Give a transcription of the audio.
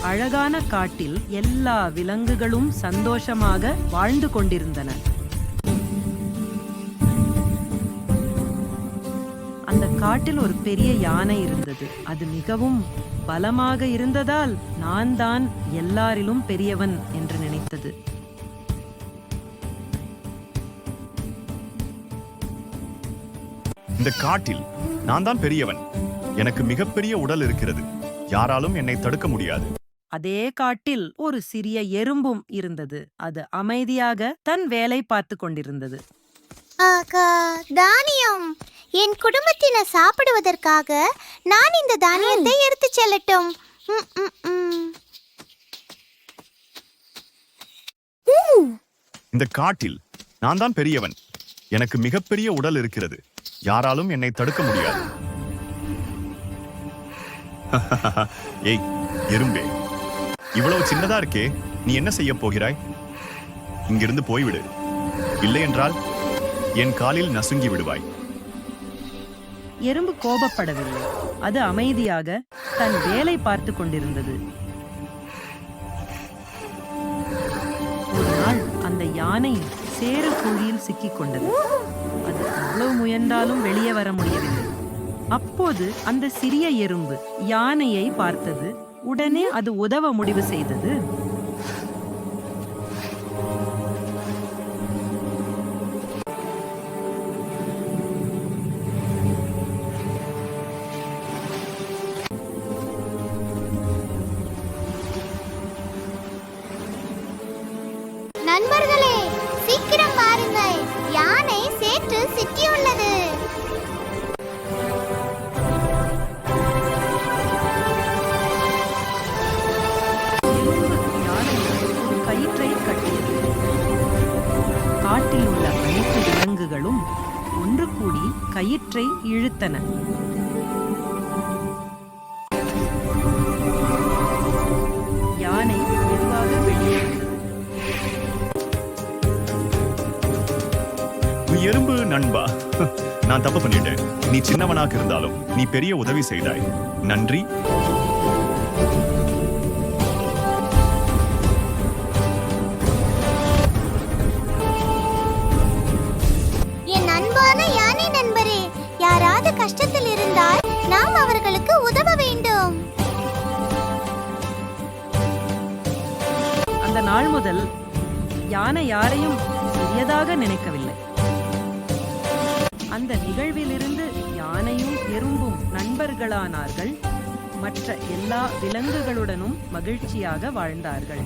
அழகான காட்டில் எல்லா விலங்குகளும் சந்தோஷமாக வாழ்ந்து கொண்டிருந்தன. அந்த காட்டில் ஒரு பெரிய யானை இருந்தது. அது மிகவும் பலமாக இருந்ததால் நான் தான் எல்லாரிலும் பெரியவன் என்று நினைத்தது. இந்த காட்டில் நான் தான் பெரியவன். எனக்கு மிகப்பெரிய உடல் இருக்கிறது. யாராலும் என்னை தடுக்க முடியாது. அதே காட்டில் ஒரு சிறிய எறும்பும் இருந்தது. அது அமைதியாக தன் வேலை பார்த்து கொண்டிருந்தது. தானியம், என் குடும்பத்தினர் சாப்பிடுவதற்காக நான் இந்த தானியத்தை எடுத்து செல்லட்டும். இந்த காட்டில் நான் தான் பெரியவன். எனக்கு மிகப்பெரிய உடல் இருக்கிறது. யாராலும் என்னை தடுக்க முடியாது. ஏய் எறும்பே, இவ்வளவு சின்னதா இருக்கே, நீ என்ன செய்ய போகிறாய்? இங்கிருந்து போய்விடு, இல்லை என்றால் என் காலில் நசுங்கி விடுவாய். எறும்பு கோபப்படவில்லை. அது அமைதியாக தன் வேலை பார்த்து கொண்டிருந்தது. ஒரு நாள் அந்த யானை சேறு குழியில் சிக்கிக் கொண்டது. அது எவ்வளவு முயன்றாலும் வெளியே வர முடியவில்லை. அப்போது அந்த சிறிய எறும்பு யானையை பார்த்தது. உடனே அது உதவ முடிவு செய்தது. நண்பர்களே, சீக்கிரம் பாருங்கள், யானை சேற்றில் சிக்கியுள்ளது. கயிற்றை கட்டியது. காட்டில் உள்ள அனைத்து விலங்குகளும் ஒன்று கூடி கயிற்றை இழுத்தன. யானை மெதுவாக வெளியே வந்தது. எறும்பு நண்பா, நான் தப்பு பண்ணிட்டேன். நீ சின்னவனாக இருந்தாலும் நீ பெரிய உதவி செய்தாய். நன்றி. என் அன்பான யானை நண்பரே, யாராவது கஷ்டத்தில் இருந்தால் நாம் அவர்களுக்கு உதவ வேண்டும். அந்த நாள் முதல் யானை யாரையும் சிறியதாக நினைக்கவில்லை. அந்த நிகழ்விலிருந்து யானையும் எறும்பும் நண்பர்களானார்கள். மற்ற எல்லா விலங்குகளுடனும் மகிழ்ச்சியாக வாழ்ந்தார்கள்.